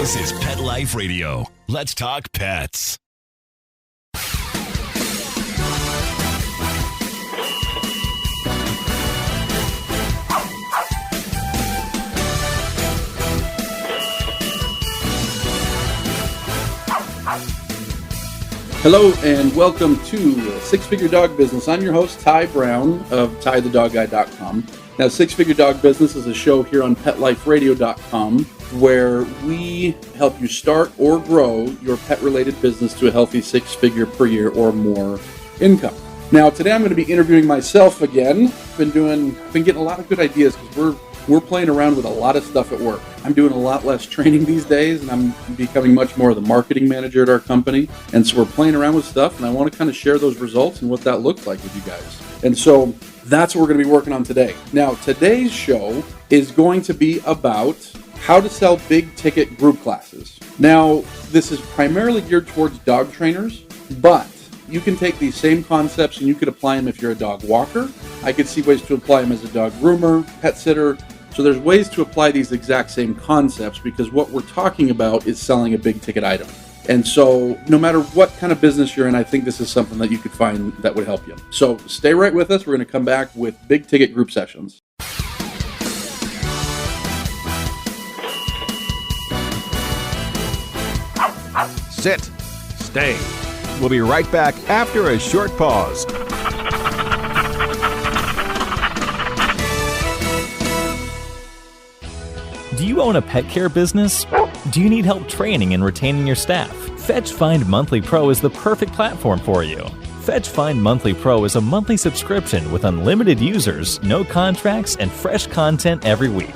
This is Pet Life Radio. Let's talk pets. Hello and welcome to Six Figure Dog Business. I'm your host, Ty Brown of TyTheDogGuy.com. Now, Six Figure Dog Business is a show here on PetLifeRadio.com where we help you start or grow your pet-related business to a healthy six-figure per year or more income. Now, today I'm going to be interviewing myself again. I've been getting a lot of good ideas because we're playing around with a lot of stuff at work. I'm doing a lot less training these days, and I'm becoming much more of the marketing manager at our company. And so we're playing around with stuff, and I want to kind of share those results and what that looks like with you guys. And so that's what we're going to be working on today. Now, today's show is going to be about how to sell big ticket group classes. Now, this is primarily geared towards dog trainers, but you can take these same concepts and you could apply them if you're a dog walker. I could see ways to apply them as a dog groomer, pet sitter. So there's ways to apply these exact same concepts because what we're talking about is selling a big ticket item. And so no matter what kind of business you're in, I think this is something that you could find that would help you. So stay right with us. We're going to come back with big ticket group sessions. Sit. Stay. We'll be right back after a short pause. Do you own a pet care business? Do you need help training and retaining your staff? Fetch Find Monthly Pro is the perfect platform for you. Fetch Find Monthly Pro is a monthly subscription with unlimited users, no contracts, and fresh content every week.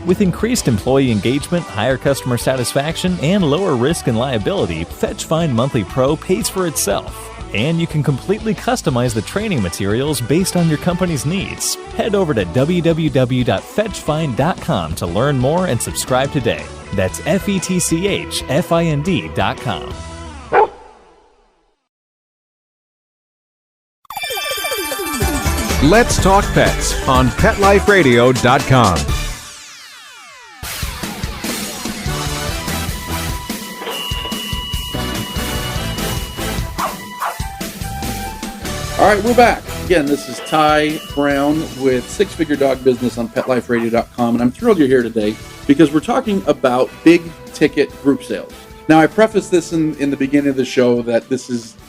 With increased employee engagement, higher customer satisfaction, and lower risk and liability, Fetch Find Monthly Pro pays for itself. And you can completely customize the training materials based on your company's needs. Head over to www.fetchfind.com to learn more and subscribe today. That's FETCHFIND.com. Let's talk pets on PetLifeRadio.com. All right, we're back. Again, this is Ty Brown with Six Figure Dog Business on PetLifeRadio.com, and I'm thrilled you're here today because we're talking about big ticket group sales. Now, I preface this in the beginning of the show that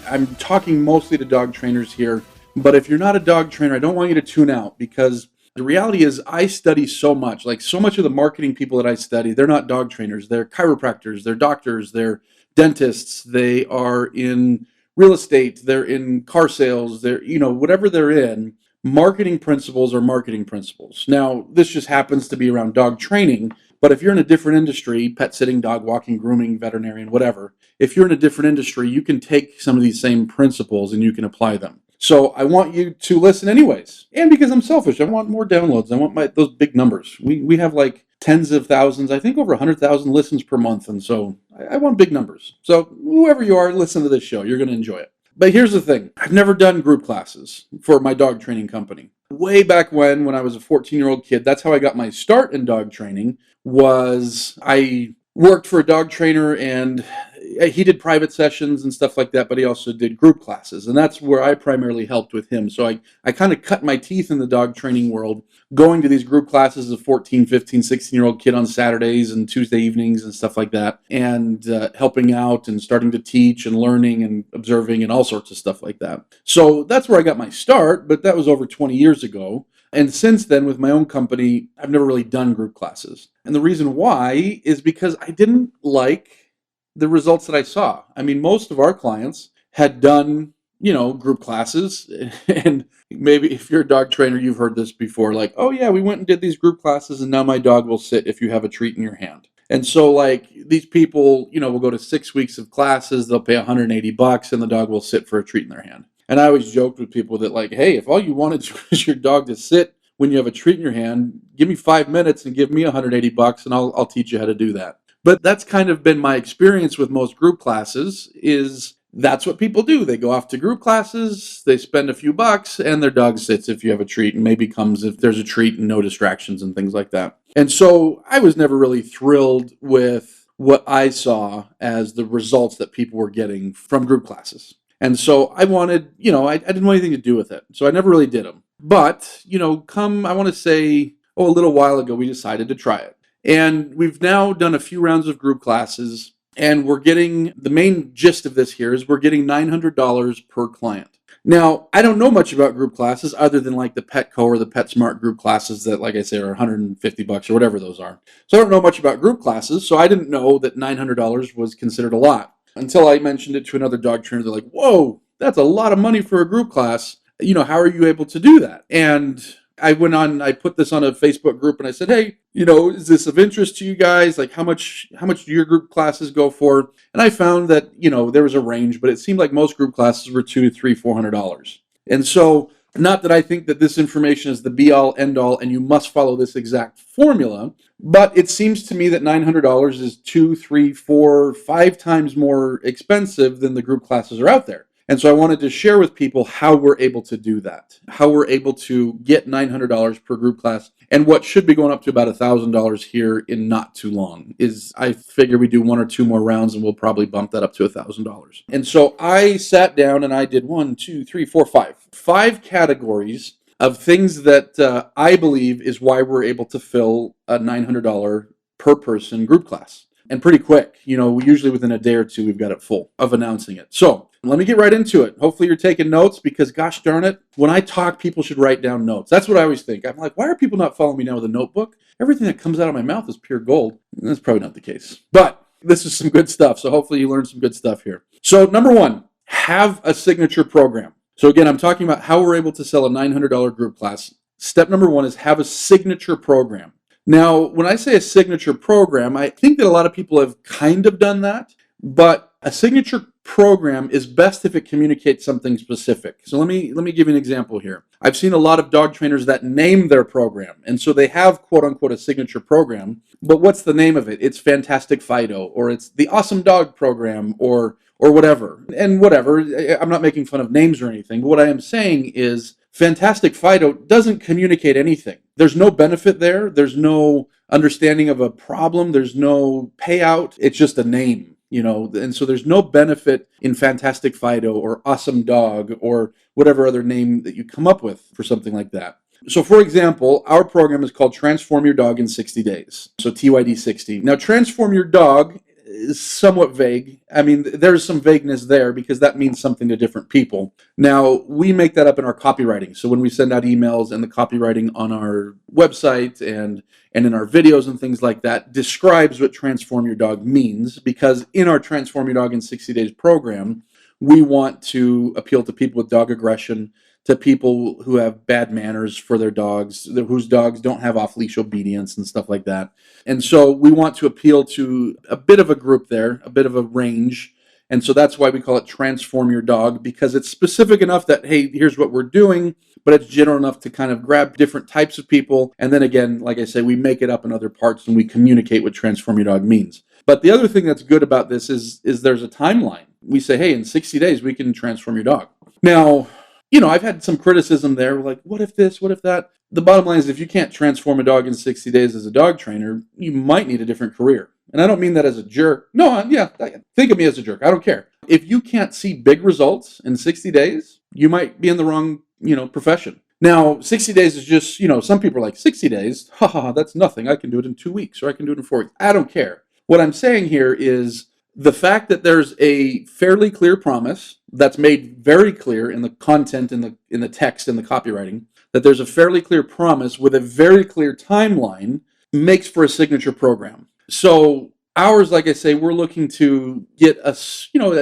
I'm talking mostly to dog trainers here, but if you're not a dog trainer, I don't want you to tune out because the reality is I study so much. Like so much of the marketing people that I study, they're not dog trainers. They're chiropractors, they're doctors, they're dentists, they are in real estate, they're in car sales, they're, whatever they're in, marketing principles are marketing principles. Now, this just happens to be around dog training, but if you're in a different industry, pet sitting, dog walking, grooming, veterinarian, whatever, if you're in a different industry, you can take some of these same principles and you can apply them. So I want you to listen anyways. And because I'm selfish, I want more downloads. I want those big numbers. We have like tens of thousands, I think over 100,000 listens per month. And so I want big numbers. So whoever you are, listen to this show. You're going to enjoy it. But here's the thing. I've never done group classes for my dog training company. Way back when I was a 14-year-old kid, that's how I got my start in dog training, was I worked for a dog trainer and he did private sessions and stuff like that, but he also did group classes. And that's where I primarily helped with him. So I kind of cut my teeth in the dog training world, going to these group classes as a 14, 15, 16-year-old kid on Saturdays and Tuesday evenings and stuff like that, and helping out and starting to teach and learning and observing and all sorts of stuff like that. So that's where I got my start, but that was over 20 years ago. And since then, with my own company, I've never really done group classes. And the reason why is because I didn't like the results that I saw. I mean, most of our clients had done, group classes. And maybe if you're a dog trainer, you've heard this before, like, oh yeah, we went and did these group classes and now my dog will sit if you have a treat in your hand. And so like these people, will go to 6 weeks of classes, they'll pay $180 and the dog will sit for a treat in their hand. And I always joked with people that like, hey, if all you wanted was your dog to sit when you have a treat in your hand, give me 5 minutes and give me $180 and I'll teach you how to do that. But that's kind of been my experience with most group classes is that's what people do. They go off to group classes, they spend a few bucks, and their dog sits if you have a treat and maybe comes if there's a treat and no distractions and things like that. And so I was never really thrilled with what I saw as the results that people were getting from group classes. And so I wanted, I didn't want anything to do with it. So I never really did them. But, I want to say, a little while ago, we decided to try it. And we've now done a few rounds of group classes, and we're getting, the main gist of this here is we're getting $900 per client. Now, I don't know much about group classes other than like the Petco or the PetSmart group classes that, like I say, are $150 or whatever those are. So I don't know much about group classes, so I didn't know that $900 was considered a lot until I mentioned it to another dog trainer. They're like, whoa, that's a lot of money for a group class. How are you able to do that? And I went on, I put this on a Facebook group and I said, hey, is this of interest to you guys? Like how much do your group classes go for? And I found that, there was a range, but it seemed like most group classes were $200, $300, $400. And so, not that I think that this information is the be all end all and you must follow this exact formula, but it seems to me that $900 is 2, 3, 4, 5 times more expensive than the group classes are out there. And so I wanted to share with people how we're able to do that, how we're able to get $900 per group class, and what should be going up to about $1,000 here in not too long is I figure we do 1 or 2 more rounds and we'll probably bump that up to $1,000. And so I sat down and I did 5 categories of things that I believe is why we're able to fill a $900 per person group class. And pretty quick, usually within a day or two, we've got it full of announcing it. So let me get right into it. Hopefully you're taking notes because gosh darn it, when I talk, people should write down notes. That's what I always think. I'm like, why are people not following me now with a notebook? Everything that comes out of my mouth is pure gold. And that's probably not the case. But this is some good stuff. So hopefully you learned some good stuff here. So number 1, have a signature program. So again, I'm talking about how we're able to sell a $900 group class. Step number 1 is have a signature program. Now, when I say a signature program, I think that a lot of people have kind of done that, but a signature program is best if it communicates something specific. So let me give you an example here. I've seen a lot of dog trainers that name their program, and so they have quote unquote a signature program, but what's the name of it? It's Fantastic Fido, or it's the Awesome Dog Program, or whatever. And whatever, I'm not making fun of names or anything, but what I am saying is Fantastic Fido doesn't communicate anything. There's no benefit there. There's no understanding of a problem. There's no payout. It's just a name, and so there's no benefit in Fantastic Fido or Awesome Dog or whatever other name that you come up with for something like that. So for example, our program is called Transform Your Dog in 60 Days. So TYD 60. Now, Transform Your Dog is somewhat vague. I mean, there's some vagueness there because that means something to different people. Now, we make that up in our copywriting. So when we send out emails and the copywriting on our website and in our videos and things like that describes what Transform Your Dog means, because in our Transform Your Dog in 60 Days program, we want to appeal to people with dog aggression, to people who have bad manners for their dogs, whose dogs don't have off-leash obedience and stuff like that. And so we want to appeal to a bit of a group there, a bit of a range. And so that's why we call it Transform Your Dog, because it's specific enough that, hey, here's what we're doing, but it's general enough to kind of grab different types of people. And then again, like I say, we make it up in other parts and we communicate what Transform Your Dog means. But the other thing that's good about this is there's a timeline. We say, hey, in 60 days, we can transform your dog. Now, I've had some criticism there, like, what if this, what if that? The bottom line is if you can't transform a dog in 60 days as a dog trainer, you might need a different career. And I don't mean that as a jerk. No, think of me as a jerk. I don't care. If you can't see big results in 60 days, you might be in the wrong, profession. Now, 60 days is just, some people are like, 60 days? That's nothing. I can do it in 2 weeks or I can do it in 4 weeks. I don't care. What I'm saying here is the fact that there's a fairly clear promise that's made very clear in the content, in the text, in the copywriting, that there's a fairly clear promise with a very clear timeline makes for a signature program. So ours, like I say, we're looking to get a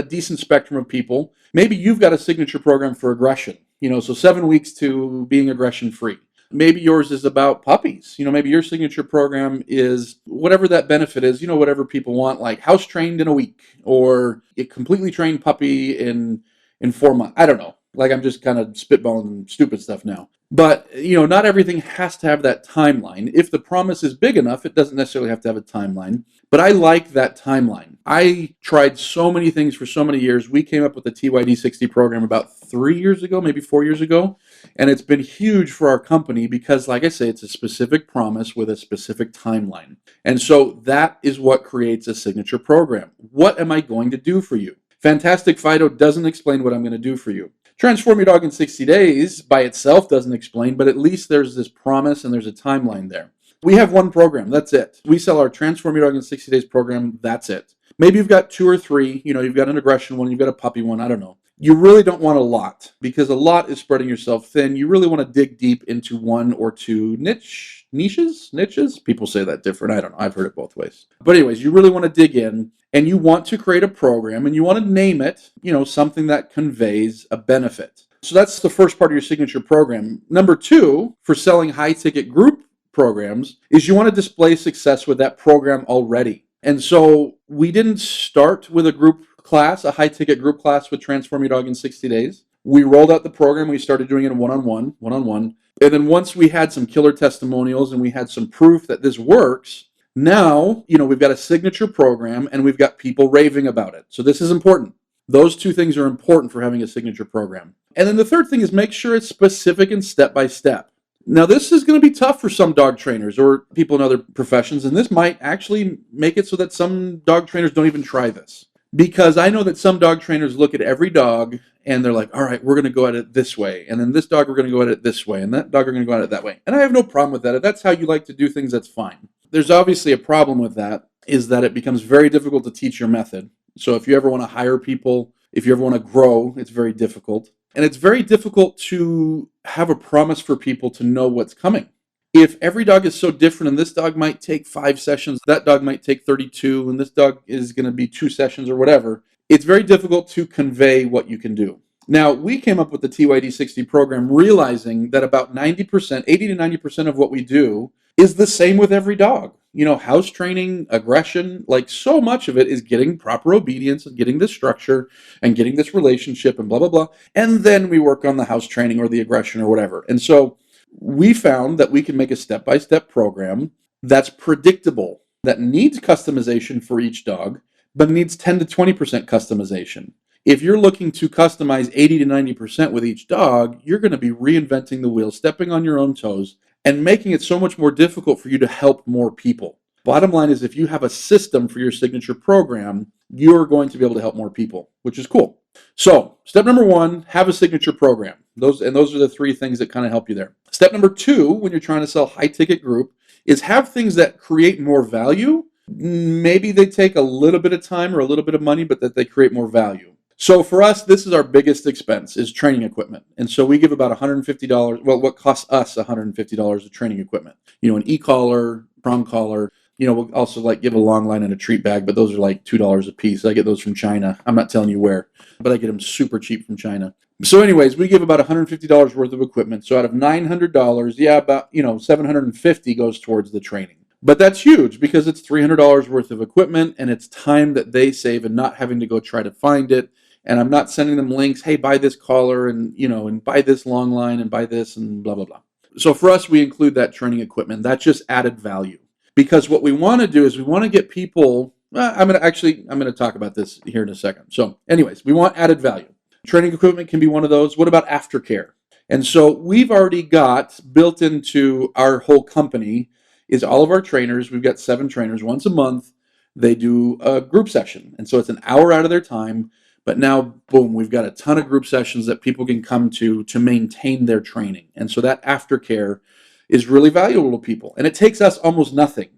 decent spectrum of people. Maybe you've got a signature program for aggression, so 7 weeks to being aggression free. Maybe yours is about puppies. Maybe your signature program is whatever that benefit is, whatever people want, like house trained in a week or a completely trained puppy in 4 months. I don't know. Like I'm just kind of spitballing stupid stuff now. But, not everything has to have that timeline. If the promise is big enough, it doesn't necessarily have to have a timeline. But I like that timeline. I tried so many things for so many years. We came up with the TYD60 program about 3 years ago, maybe 4 years ago. And it's been huge for our company because, like I say, it's a specific promise with a specific timeline. And so that is what creates a signature program. What am I going to do for you? Fantastic Fido doesn't explain what I'm going to do for you. Transform Your Dog in 60 Days by itself doesn't explain, but at least there's this promise and there's a timeline there. We have one program. That's it. We sell our Transform Your Dog in 60 Days program. That's it. Maybe you've got 2 or 3. You've got an aggression one, you've got a puppy one. I don't know. You really don't want a lot because a lot is spreading yourself thin. You really want to dig deep into 1 or 2 niches. People say that different. I don't know. I've heard it both ways. But anyways, you really want to dig in and you want to create a program and you want to name it, something that conveys a benefit. So that's the first part of your signature program. Number 2, for selling high ticket group programs, is you want to display success with that program already. And so we didn't start with a group class, a high ticket group class with Transform Your Dog in 60 Days. We rolled out the program. We started doing it one-on-one. And then once we had some killer testimonials and we had some proof that this works, now, we've got a signature program and we've got people raving about it. So this is important. Those 2 things are important for having a signature program. And then the third thing is make sure it's specific and step-by-step. Now, this is going to be tough for some dog trainers or people in other professions, and this might actually make it so that some dog trainers don't even try this. Because I know that some dog trainers look at every dog and they're like, all right, we're going to go at it this way. And then this dog, we're going to go at it this way. And that dog, we're going to go at it that way. And I have no problem with that. If that's how you like to do things, that's fine. There's obviously a problem with that, is that it becomes very difficult to teach your method. So if you ever want to hire people, if you ever want to grow, it's very difficult. And it's very difficult to have a promise for people to know what's coming. If every dog is so different and this dog might take 5 sessions, that dog might take 32, and this dog is going to be 2 sessions or whatever, it's very difficult to convey what you can do. Now, we came up with the TYD60 program realizing that about 90%, 80 to 90% of what we do is the same with every dog. House training, aggression, like so much of it is getting proper obedience and getting this structure and getting this relationship and blah, blah, blah. And then we work on the house training or the aggression or whatever. And so we found that we can make a step-by-step program that's predictable, that needs customization for each dog, but needs 10 to 20% customization. If you're looking to customize 80 to 90% with each dog, you're going to be reinventing the wheel, stepping on your own toes, and making it so much more difficult for you to help more people. Bottom line is, if you have a system for your signature program, you're going to be able to help more people, which is cool. So step number 1, have a signature program. Those are the 3 things that kind of help you there. Step number 2, when you're trying to sell high ticket group, is have things that create more value. Maybe they take a little bit of time or a little bit of money, but that they create more value. So for us, this is our biggest expense, is training equipment. And so we give about $150, what costs us $150 of training equipment. An e-collar, prong collar. We'll also give a long line and a treat bag, but those are like $2 a piece. I get those from China. I'm not telling you where, but I get them super cheap from China. So anyways, we give about $150 worth of equipment. So out of $900, about, $750 goes towards the training. But that's huge because it's $300 worth of equipment and it's time that they save and not having to go try to find it. And I'm not sending them links, hey, buy this collar and, and buy this long line and buy this and blah, blah, blah. So for us, we include that training equipment. That's just added value. Because what we want to do is we want to get people, I'm going to talk about this here in a second. So anyways, we want added value. Training equipment can be one of those. What about aftercare? And so we've already got built into our whole company is all of our trainers. We've got 7 trainers. Once a month, they do a group session. And so it's an hour out of their time. But now, boom, we've got a ton of group sessions that people can come to maintain their training. And so that aftercare is really valuable to people. And it takes us almost nothing.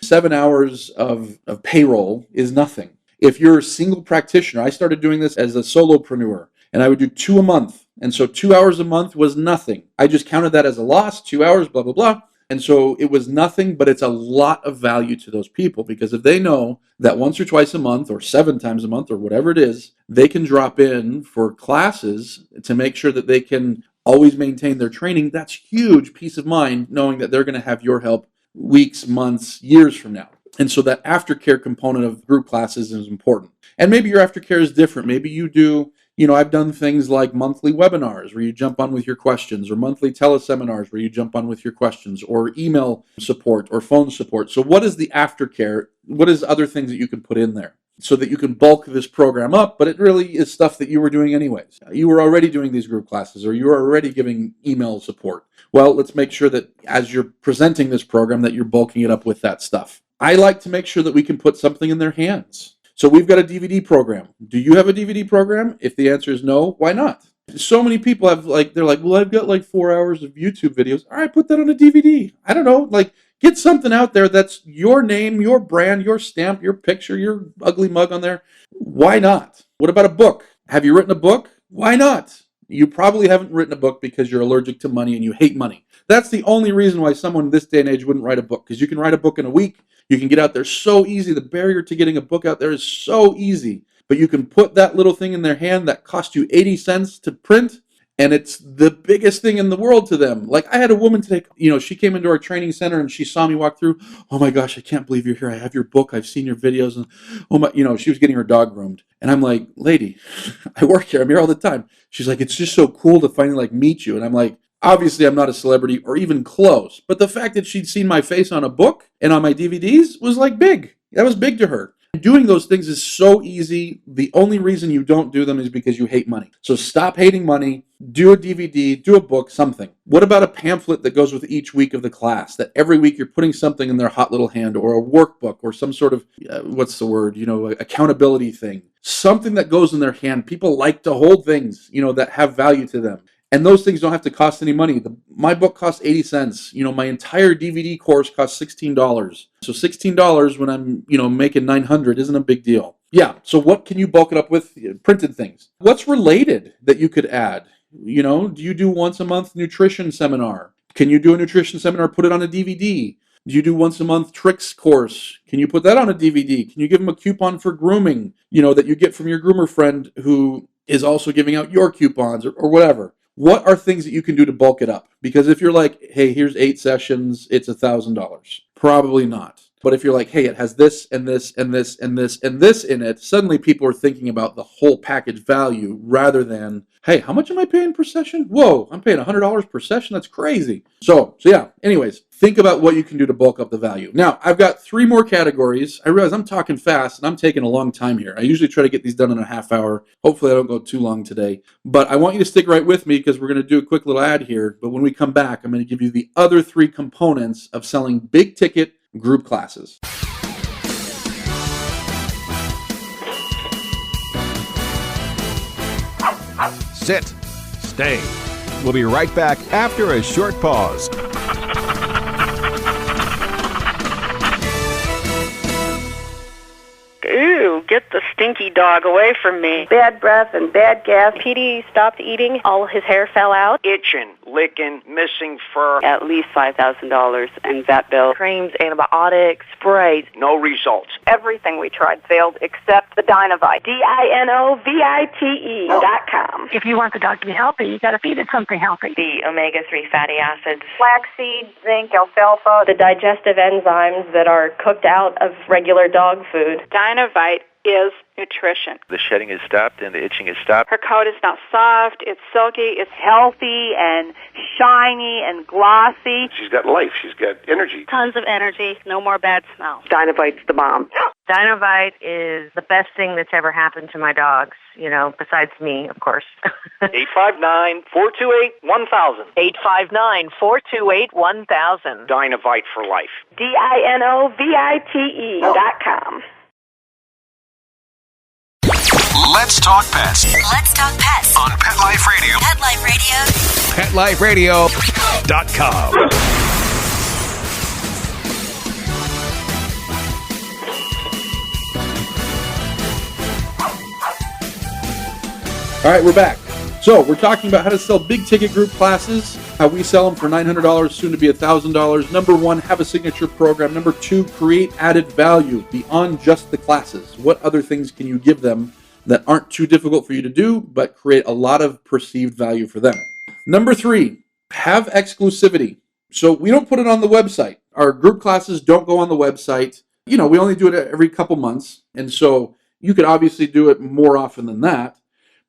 7 hours of payroll is nothing. If you're a single practitioner, I started doing this as a solopreneur, and I would do 2 a month. And so 2 hours a month was nothing. I just counted that as a loss, 2 hours, blah, blah, blah. And so it was nothing, but it's a lot of value to those people, because if they know that once or twice a month or 7 times a month or whatever it is, they can drop in for classes to make sure that they can always maintain their training, that's huge peace of mind knowing that they're going to have your help weeks, months, years from now. And so that aftercare component of group classes is important. And maybe your aftercare is different. Maybe you do, I've done things like monthly webinars where you jump on with your questions, or monthly teleseminars where you jump on with your questions, or email support or phone support. So what is the aftercare? What is other things that you can put in there so that you can bulk this program up, but it really is stuff that you were doing anyways. You were already doing these group classes, or you were already giving email support. Well, let's make sure that as you're presenting this program that you're bulking it up with that stuff. I like to make sure that we can put something in their hands. So we've got a DVD program. Do you have a DVD program? If the answer is no, why not? So many people have they're like, well, I've got 4 hours of YouTube videos. All right, put that on a DVD. I don't know, get something out there that's your name, your brand, your stamp, your picture, your ugly mug on there. Why not? What about a book? Have you written a book? Why not? You probably haven't written a book because you're allergic to money and you hate money. That's the only reason why someone in this day and age wouldn't write a book, because you can write a book in a week. You can get out there so easy. The barrier to getting a book out there is so easy. But you can put that little thing in their hand that cost you 80 cents to print, and it's the biggest thing in the world to them. I had a woman today, she came into our training center and she saw me walk through. Oh my gosh, I can't believe you're here. I have your book. I've seen your videos. And oh my, she was getting her dog groomed. And I'm like, lady, I work here. I'm here all the time. She's like, it's just so cool to finally meet you. And I'm like, obviously, I'm not a celebrity or even close, but the fact that she'd seen my face on a book and on my DVDs was big. That was big to her. Doing those things is so easy. The only reason you don't do them is because you hate money. So stop hating money. Do a DVD, do a book, something. What about a pamphlet that goes with each week of the class, that every week you're putting something in their hot little hand, or a workbook, or some sort of, accountability thing. Something that goes in their hand. People like to hold things, that have value to them. And those things don't have to cost any money. My book costs 80 cents. My entire DVD course costs $16. So $16 when I'm, making 900 isn't a big deal. Yeah. So what can you bulk it up with? Printed things. What's related that you could add? Do you do once a month nutrition seminar? Can you do a nutrition seminar, put it on a DVD? Do you do once a month tricks course? Can you put that on a DVD? Can you give them a coupon for grooming, that you get from your groomer friend who is also giving out your coupons or whatever? What are things that you can do to bulk it up? Because if you're like, hey, here's 8 sessions, it's $1,000. Probably not. But if you're like, hey, it has this and this and this and this and this in it, suddenly people are thinking about the whole package value rather than, hey, how much am I paying per session? Whoa, I'm paying $100 per session. That's crazy. So yeah, anyways, think about what you can do to bulk up the value. Now, I've got 3 more categories. I realize I'm talking fast and I'm taking a long time here. I usually try to get these done in a half hour. Hopefully I don't go too long today. But I want you to stick right with me because we're going to do a quick little ad here. But when we come back, I'm going to give you the other 3 components of selling big ticket group classes. Sit. Stay. We'll be right back after a short pause. Ew, get the stinky dog away from me. Bad breath and bad gas. Petey stopped eating. All his hair fell out. Itching, licking, missing fur. At least $5,000 in vet bill. Creams, antibiotics, sprays. No results. Everything we tried failed except the Dinovite. DINOVITE.com. If you want the dog to be healthy, you got to feed it something healthy. The omega-3 fatty acids. Flaxseed, zinc, alfalfa. The digestive enzymes that are cooked out of regular dog food. Dinovite is nutrition. The shedding is stopped and the itching is stopped. Her coat is not soft, it's silky, it's healthy and shiny and glossy. She's got life, she's got energy. Tons of energy, no more bad smell. Dinovite's the bomb. Dinovite is the best thing that's ever happened to my dogs, besides me, of course. 859-428-1000. 859-428-1000. Dinovite for life. DINOVITE.com. Let's talk pets Let's talk pets on Pet Life Radio. Pet Life Radio. PetLifeRadio.com. All right, we're back. So we're talking about how to sell big ticket group classes, how we sell them for $900, soon to be $1,000. Number 1, have a signature program. Number 2, create added value beyond just the classes. What other things can you give them that aren't too difficult for you to do, but create a lot of perceived value for them? Number 3, have exclusivity. So we don't put it on the website. Our group classes don't go on the website. We only do it every couple months. And so you could obviously do it more often than that.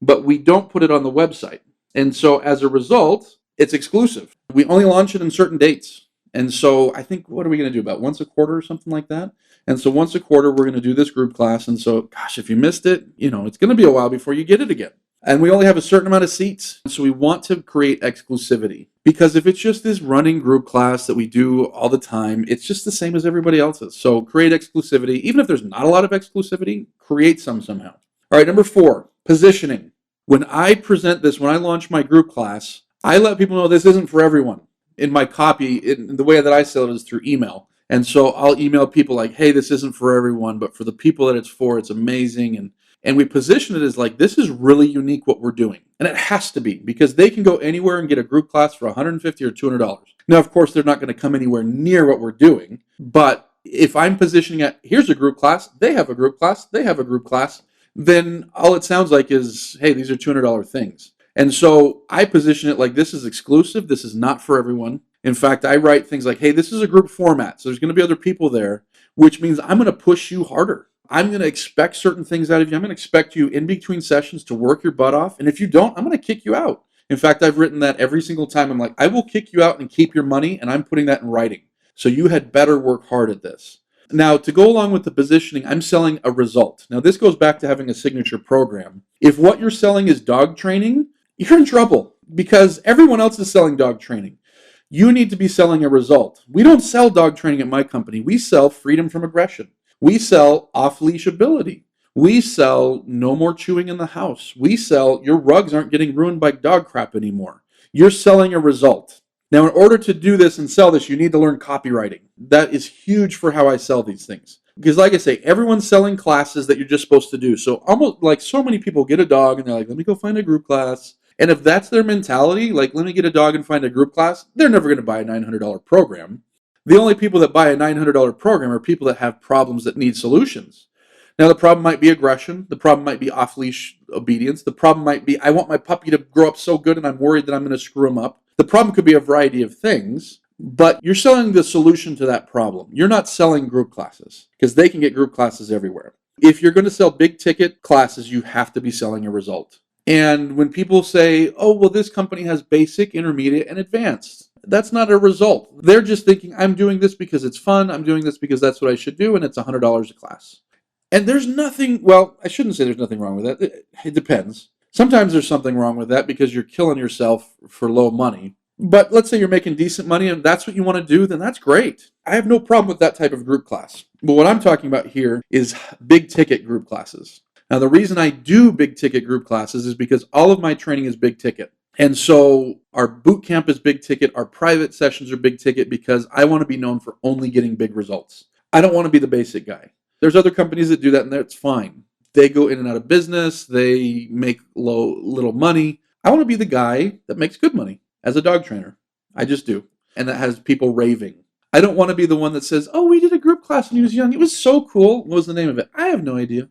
but we don't put it on the website. And so as a result, it's exclusive. We only launch it in certain dates. And so I think, what are we going to do, about once a quarter or something like that? And so once a quarter, we're going to do this group class. And so, gosh, if you missed it, it's going to be a while before you get it again. And we only have a certain amount of seats. So we want to create exclusivity, because if it's just this running group class that we do all the time, it's just the same as everybody else's. So create exclusivity. Even if there's not a lot of exclusivity, create some somehow. All right, number 4, positioning. When I present this, when I launch my group class, I let people know this isn't for everyone. In my copy, the way that I sell it is through email. And so I'll email people like, hey, this isn't for everyone, but for the people that it's for, it's amazing. And we position it as like, this is really unique what we're doing. And it has to be, because they can go anywhere and get a group class for $150 or $200. Now, of course, they're not going to come anywhere near what we're doing. But if I'm positioning it, here's a group class, they have a group class, they have a group class, then all it sounds like is, hey, these are $200 things. And so I position it like, this is exclusive. This is not for everyone. In fact, I write things like, hey, this is a group format. So there's going to be other people there, which means I'm going to push you harder. I'm going to expect certain things out of you. I'm going to expect you in between sessions to work your butt off. And if you don't, I'm going to kick you out. In fact, I've written that every single time. I'm like, I will kick you out and keep your money. And I'm putting that in writing. So you had better work hard at this. Now, to go along with the positioning, I'm selling a result. Now, this goes back to having a signature program. If what you're selling is dog training, you're in trouble, because everyone else is selling dog training. You need to be selling a result. We don't sell dog training at my company. We sell freedom from aggression. We sell off-leash ability. We sell no more chewing in the house. We sell your rugs aren't getting ruined by dog crap anymore. You're selling a result. Now, in order to do this and sell this, you need to learn copywriting. That is huge for how I sell these things. Because like I say, everyone's selling classes that you're just supposed to do. So almost like so many people get a dog and they're like, let me go find a group class. And if that's their mentality, like, let me get a dog and find a group class, they're never going to buy a $900 program. The only people that buy a $900 program are people that have problems that need solutions. Now, the problem might be aggression. The problem might be off-leash obedience. The problem might be, I want my puppy to grow up so good and I'm worried that I'm going to screw him up. The problem could be a variety of things, but you're selling the solution to that problem. You're not selling group classes, because they can get group classes everywhere. If you're going to sell big ticket classes, you have to be selling a result. And when people say, oh, well, this company has basic, intermediate, and advanced, that's not a result. They're just thinking, I'm doing this because it's fun. I'm doing this because that's what I should do. And it's $100 a class. And there's nothing, well, I shouldn't say there's nothing wrong with that. It depends. Sometimes there's something wrong with that because you're killing yourself for low money. But let's say you're making decent money and that's what you want to do, then that's great. I have no problem with that type of group class. But what I'm talking about here is big ticket group classes. Now, the reason I do big ticket group classes is because all of my training is big ticket. And so our boot camp is big ticket. Our private sessions are big ticket because I want to be known for only getting big results. I don't want to be the basic guy. There's other companies that do that and that's fine. They go in and out of business. They make little money. I want to be the guy that makes good money as a dog trainer. I just do. And that has people raving. I don't want to be the one that says, oh, we did a group class when he was young. It was so cool. What was the name of it? I have no idea.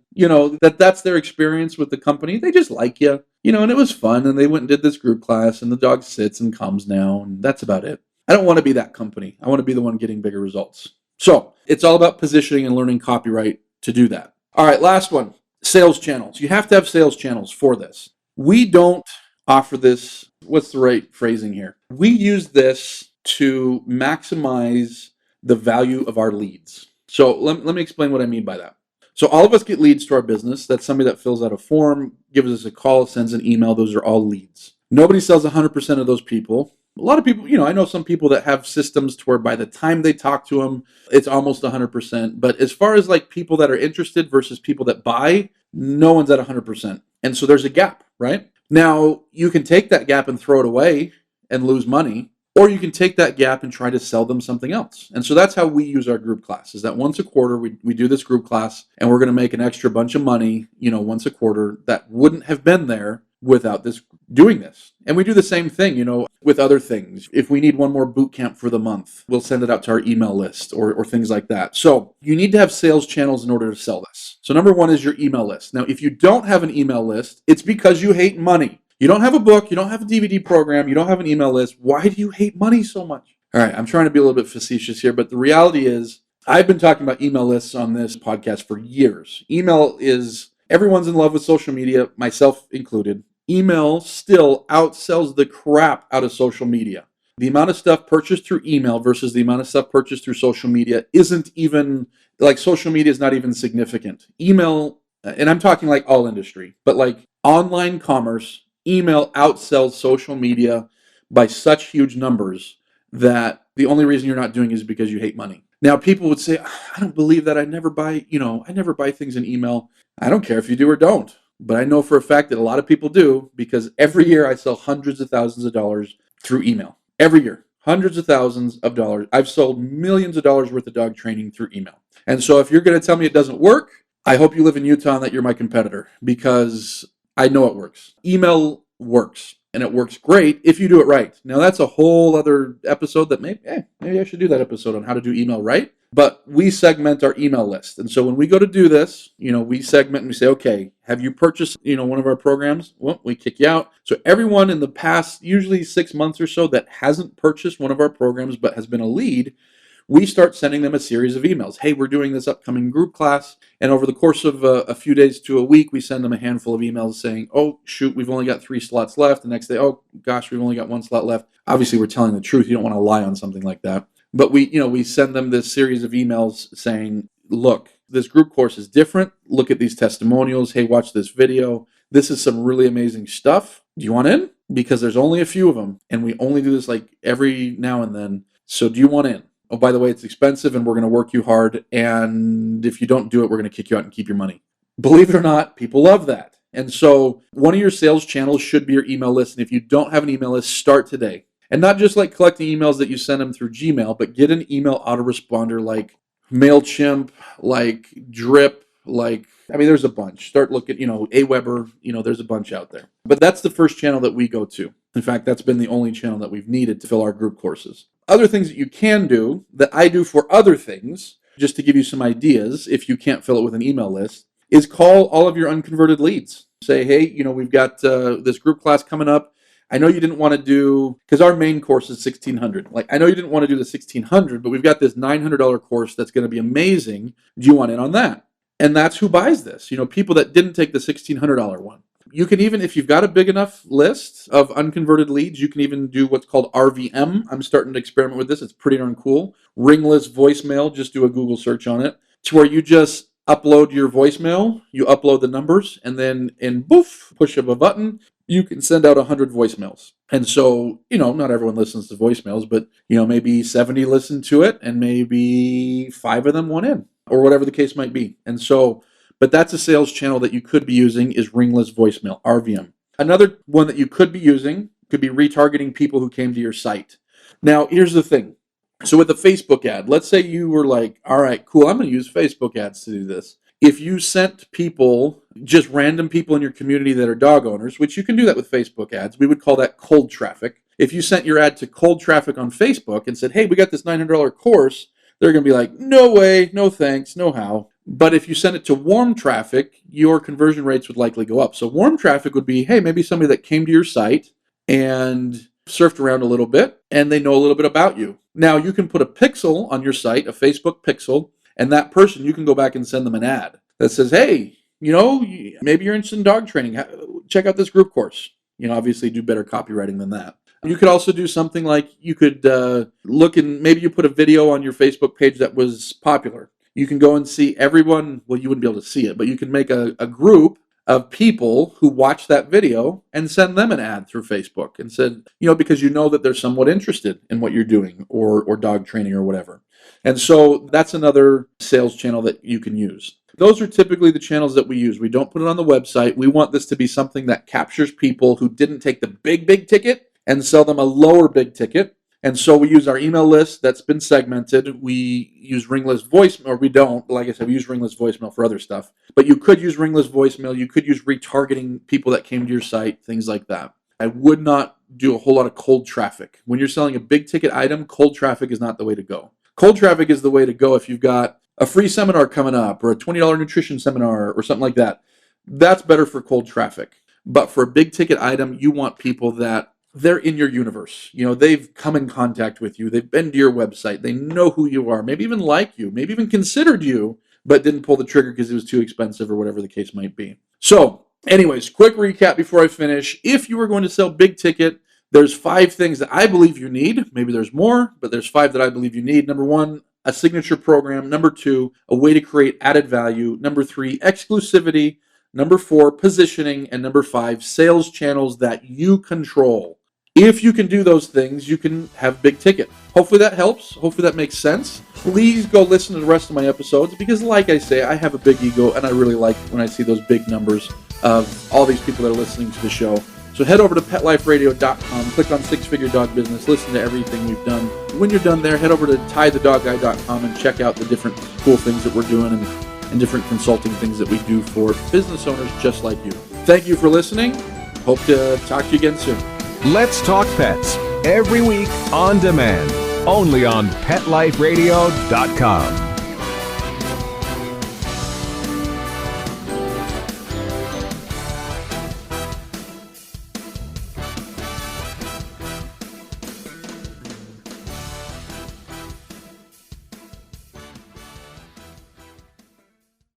That's their experience with the company. They just like you, and it was fun. And they went and did this group class and the dog sits and comes now. And that's about it. I don't want to be that company. I want to be the one getting bigger results. So it's all about positioning and learning copyright to do that. All right, last one. Sales channels. You have to have sales channels for this. We don't offer this. What's the right phrasing here? We use this to maximize the value of our leads. So let me explain what I mean by that. So all of us get leads to our business. That's somebody that fills out a form, gives us a call, sends an email. Those are all leads. Nobody sells 100% of those people. A lot of people, I know some people that have systems to where by the time they talk to them, it's almost 100%. But as far as like people that are interested versus people that buy, no one's at 100%. And so there's a gap, right? Now, you can take that gap and throw it away and lose money, or you can take that gap and try to sell them something else. And so that's how we use our group class, is that once a quarter, we do this group class, and we're going to make an extra bunch of money, once a quarter that wouldn't have been there without doing this. And we do the same thing, with other things. If we need one more boot camp for the month, we'll send it out to our email list or things like that. So you need to have sales channels in order to sell this. So number one is your email list. Now, if you don't have an email list, it's because you hate money. You don't have a book, you don't have a DVD program, you don't have an email list. Why do you hate money so much? All right, I'm trying to be a little bit facetious here, but the reality is I've been talking about email lists on this podcast for years. Email is Everyone's in love with social media, myself included. Email still outsells the crap out of social media. The amount of stuff purchased through email versus the amount of stuff purchased through social media isn't even, like, social media is not even significant. Email, and I'm talking like all industry, but like online commerce, email outsells social media by such huge numbers that the only reason you're not doing it is because you hate money. Now, people would say, I don't believe that. I never buy things in email. I don't care if you do or don't. But I know for a fact that a lot of people do, because every year I sell hundreds of thousands of dollars through email. Every year, hundreds of thousands of dollars. I've sold millions of dollars worth of dog training through email. And so if you're going to tell me it doesn't work, I hope you live in Utah and that you're my competitor, because I know it works. Email works. And it works great if you do it right. Now, that's a whole other episode that maybe I should do that episode on how to do email right. But we segment our email list. And so when we go to do this, we segment and we say, okay, have you purchased, one of our programs? Well, we kick you out. So everyone in the past, usually 6 months or so, that hasn't purchased one of our programs but has been a lead, we start sending them a series of emails. Hey, we're doing this upcoming group class. And over the course of a few days to a week, we send them a handful of emails saying, oh, shoot, we've only got 3 slots left. The next day, oh, gosh, we've only got 1 slot left. Obviously, we're telling the truth. You don't want to lie on something like that. But we send them this series of emails saying, look, this group course is different. Look at these testimonials. Hey, watch this video. This is some really amazing stuff. Do you want in? Because there's only a few of them. And we only do this like every now and then. So do you want in? Oh, by the way, it's expensive and we're going to work you hard. And if you don't do it, we're going to kick you out and keep your money. Believe it or not, people love that. And so one of your sales channels should be your email list. And if you don't have an email list, start today. And not just like collecting emails that you send them through Gmail, but get an email autoresponder like MailChimp, like Drip, there's a bunch. Start looking, Aweber, there's a bunch out there. But that's the first channel that we go to. In fact, that's been the only channel that we've needed to fill our group courses. Other things that you can do, that I do for other things, just to give you some ideas, if you can't fill it with an email list, is call all of your unconverted leads. Say, hey, we've got this group class coming up. I know you didn't want to do, because our main course is $1,600. I know you didn't want to do the $1,600, but we've got this $900 course that's going to be amazing. Do you want in on that? And that's who buys this. People that didn't take the $1,600 one. You can even, if you've got a big enough list of unconverted leads, you can even do what's called RVM. I'm starting to experiment with this. It's pretty darn cool. Ringless voicemail. Just do a Google search on it. To where you just upload your voicemail, you upload the numbers, and then in push of a button, you can send out 100 voicemails. And so, not everyone listens to voicemails, but, maybe 70 listen to it and maybe 5 of them went in, or whatever the case might be. And so, but that's a sales channel that you could be using, is ringless voicemail, RVM. Another one that you could be using could be retargeting people who came to your site. Now, here's the thing. So with a Facebook ad, let's say you were like, all right, cool, I'm going to use Facebook ads to do this. If you sent people, just random people in your community that are dog owners, which you can do that with Facebook ads, we would call that cold traffic. If you sent your ad to cold traffic on Facebook and said, hey, we got this $900 course, they're going to be like, no way, no thanks, no how. But if you send it to warm traffic, your conversion rates would likely go up. So warm traffic would be, hey, maybe somebody that came to your site and surfed around a little bit and they know a little bit about you. Now you can put a pixel on your site, a Facebook pixel, and that person, you can go back and send them an ad that says, hey, maybe you're interested in dog training. Check out this group course. Obviously do better copywriting than that. You could also do something like you could look and maybe you put a video on your Facebook page that was popular. You can go and see everyone, well, you wouldn't be able to see it, but you can make a group of people who watch that video and send them an ad through Facebook and said, because that they're somewhat interested in what you're doing or dog training or whatever. And so that's another sales channel that you can use. Those are typically the channels that we use. We don't put it on the website. We want this to be something that captures people who didn't take the big ticket and sell them a lower big ticket. And so we use our email list that's been segmented. We use ringless voicemail, or we don't. Like I said, we use ringless voicemail for other stuff. But you could use ringless voicemail. You could use retargeting people that came to your site, things like that. I would not do a whole lot of cold traffic. When you're selling a big ticket item, cold traffic is not the way to go. Cold traffic is the way to go if you've got a free seminar coming up or a $20 nutrition seminar or something like that. That's better for cold traffic. But for a big ticket item, you want people that they're in your universe. They've come in contact with you. They've been to your website. They know who you are, maybe even like you, maybe even considered you, but didn't pull the trigger because it was too expensive or whatever the case might be. So, anyways, quick recap before I finish. If you were going to sell big ticket, there's 5 things that I believe you need. Maybe there's more, but there's 5 that I believe you need. Number 1, a signature program. Number 2, a way to create added value. Number 3, exclusivity. Number 4, positioning. And number 5, sales channels that you control. If you can do those things, you can have big ticket. Hopefully that helps. Hopefully that makes sense. Please go listen to the rest of my episodes because, like I say, I have a big ego and I really like when I see those big numbers of all these people that are listening to the show. So head over to PetLifeRadio.com, click on Six Figure Dog Business, listen to everything we've done. When you're done there, head over to TyTheDogGuy.com and check out the different cool things that we're doing and different consulting things that we do for business owners just like you. Thank you for listening. Hope to talk to you again soon. Let's Talk Pets, every week on demand, only on PetLifeRadio.com.